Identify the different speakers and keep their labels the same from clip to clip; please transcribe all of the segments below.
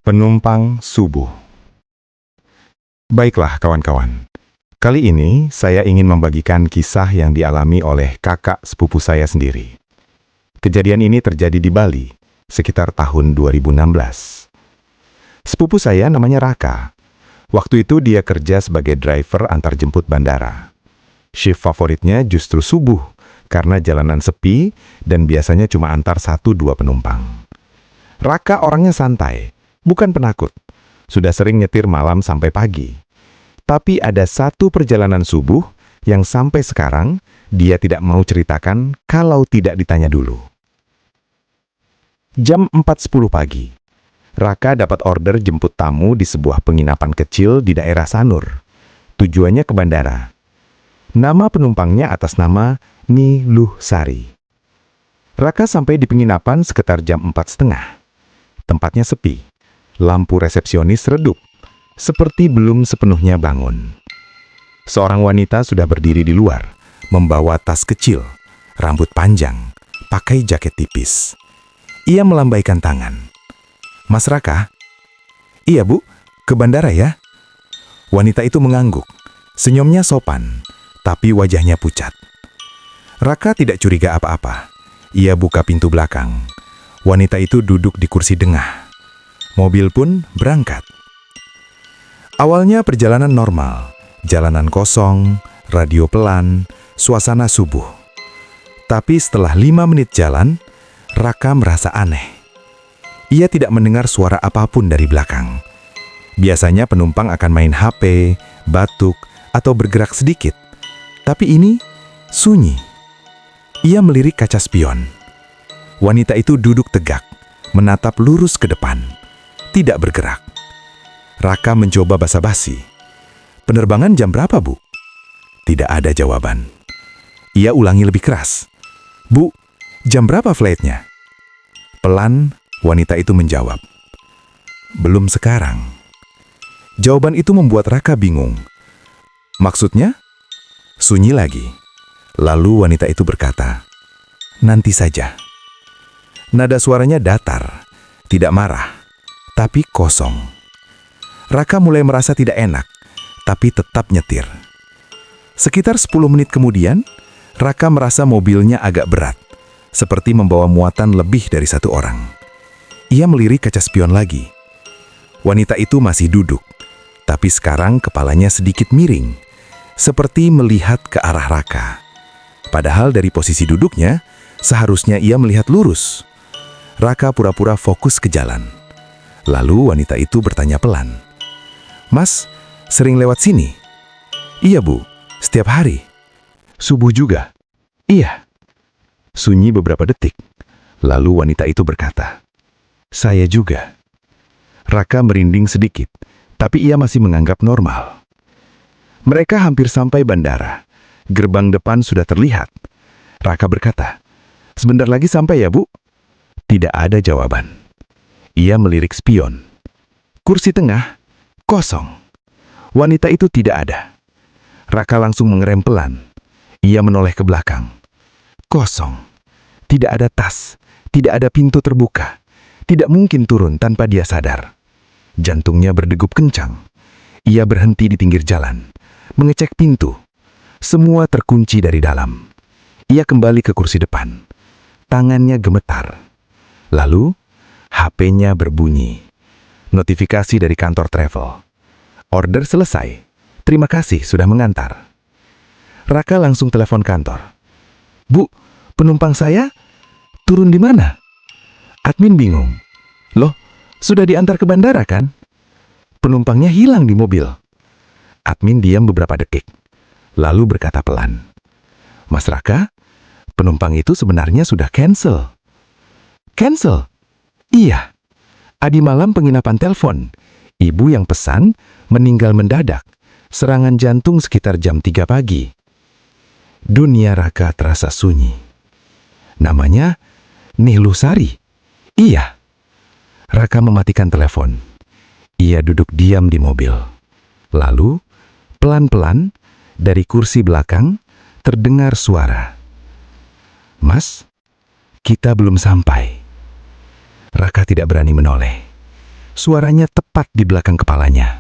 Speaker 1: Penumpang subuh. Baiklah kawan-kawan, kali ini saya ingin membagikan kisah yang dialami oleh kakak sepupu saya sendiri. Kejadian ini terjadi di Bali, sekitar tahun 2016. Sepupu saya namanya Raka. Waktu itu dia kerja sebagai driver antar jemput bandara. Shift favoritnya justru subuh, karena jalanan sepi dan biasanya cuma antar 1-2 penumpang. Raka orangnya santai, bukan penakut. Sudah sering nyetir malam sampai pagi. Tapi ada satu perjalanan subuh yang sampai sekarang dia tidak mau ceritakan kalau tidak ditanya dulu. Jam 4.10 pagi, Raka dapat order jemput tamu di sebuah penginapan kecil di daerah Sanur. Tujuannya ke bandara. Nama penumpangnya atas nama Niluh Sari. Raka sampai di penginapan sekitar jam 4.30. Tempatnya sepi. Lampu resepsionis redup, seperti belum sepenuhnya bangun. Seorang wanita sudah berdiri di luar, membawa tas kecil, rambut panjang, pakai jaket tipis. Ia melambaikan tangan. "Mas Raka?" "Iya Bu, ke bandara ya?" Wanita itu mengangguk, senyumnya sopan, tapi wajahnya pucat. Raka tidak curiga apa-apa. Ia buka pintu belakang. Wanita itu duduk di kursi tengah. Mobil pun berangkat. Awalnya perjalanan normal, jalanan kosong, radio pelan, suasana subuh. Tapi setelah 5 menit jalan, Raka merasa aneh. Ia tidak mendengar suara apapun dari belakang. Biasanya penumpang akan main HP, batuk, atau bergerak sedikit. Tapi ini sunyi. Ia melirik kaca spion. Wanita itu duduk tegak, menatap lurus ke depan. Tidak bergerak. Raka mencoba basa-basi. "Penerbangan jam berapa, Bu?" Tidak ada jawaban. Ia ulangi lebih keras. "Bu, jam berapa flightnya?" Pelan, wanita itu menjawab. "Belum sekarang." Jawaban itu membuat Raka bingung. "Maksudnya?" Sunyi lagi. Lalu wanita itu berkata, "Nanti saja." Nada suaranya datar, tidak marah, tapi kosong. Raka mulai merasa tidak enak, tapi tetap nyetir. Sekitar 10 menit kemudian, Raka merasa mobilnya agak berat, seperti membawa muatan lebih dari 1 orang. Ia melirik kaca spion lagi. Wanita itu masih duduk, tapi sekarang kepalanya sedikit miring, seperti melihat ke arah Raka. Padahal dari posisi duduknya, seharusnya ia melihat lurus. Raka pura-pura fokus ke jalan. Lalu wanita itu bertanya pelan, "Mas, sering lewat sini?" "Iya Bu, setiap hari." "Subuh juga?" "Iya." Sunyi beberapa detik. Lalu wanita itu berkata, "Saya juga." Raka merinding sedikit, tapi ia masih menganggap normal. Mereka hampir sampai bandara. Gerbang depan sudah terlihat. Raka berkata, "Sebentar lagi sampai ya Bu?" Tidak ada jawaban. Ia melirik spion. Kursi tengah, kosong. Wanita itu tidak ada. Raka langsung mengerem pelan. Ia menoleh ke belakang. Kosong. Tidak ada tas. Tidak ada pintu terbuka. Tidak mungkin turun tanpa dia sadar. Jantungnya berdegup kencang. Ia berhenti di pinggir jalan, mengecek pintu. Semua terkunci dari dalam. Ia kembali ke kursi depan. Tangannya gemetar. Lalu, HP-nya berbunyi. Notifikasi dari kantor travel. "Order selesai. Terima kasih sudah mengantar." Raka langsung telepon kantor. "Bu, penumpang saya turun di mana?" Admin bingung. "Loh, sudah diantar ke bandara kan?" "Penumpangnya hilang di mobil." Admin diam beberapa detik, lalu berkata pelan, "Mas Raka, penumpang itu sebenarnya sudah cancel." "Cancel?" "Iya. Adi malam penginapan telepon. Ibu yang pesan meninggal mendadak. Serangan jantung sekitar jam 3 pagi." Dunia Raka terasa sunyi. "Namanya Niluh Sari?" "Iya." Raka mematikan telepon. Ia duduk diam di mobil. Lalu, pelan-pelan, dari kursi belakang, terdengar suara. "Mas, kita belum sampai." Raka tidak berani menoleh. Suaranya tepat di belakang kepalanya,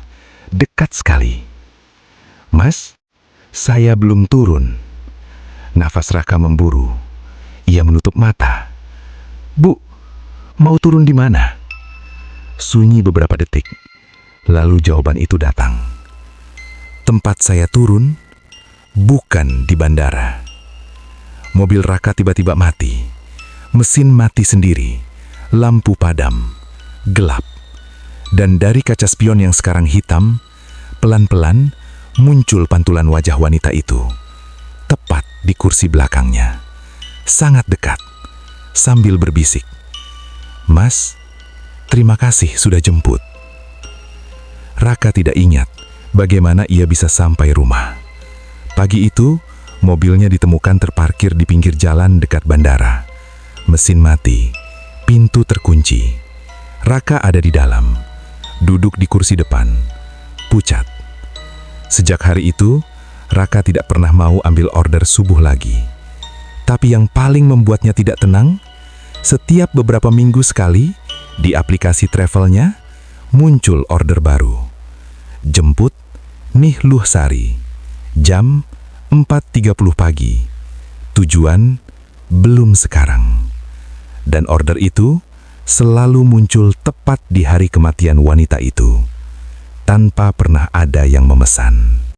Speaker 1: dekat sekali. "Mas, saya belum turun." Nafas Raka memburu. Ia menutup mata. "Bu, mau turun di mana?" Sunyi beberapa detik. Lalu jawaban itu datang. "Tempat saya turun bukan di bandara." Mobil Raka tiba-tiba mati. Mesin mati sendiri. Lampu padam. Gelap. Dan dari kaca spion yang sekarang hitam, pelan-pelan muncul pantulan wajah wanita itu. Tepat di kursi belakangnya. Sangat dekat. Sambil berbisik, "Mas, terima kasih sudah jemput." Raka tidak ingat bagaimana ia bisa sampai rumah. Pagi itu, mobilnya ditemukan terparkir di pinggir jalan dekat bandara. Mesin mati, pintu terkunci. Raka ada di dalam, duduk di kursi depan, pucat. Sejak hari itu, Raka tidak pernah mau ambil order subuh lagi. Tapi yang paling membuatnya tidak tenang, setiap beberapa minggu sekali, di aplikasi travelnya, muncul order baru. Jemput Nih Luh Sari, jam 4.30 pagi. Tujuan belum sekarang. Dan order itu selalu muncul tepat di hari kematian wanita itu, tanpa pernah ada yang memesan.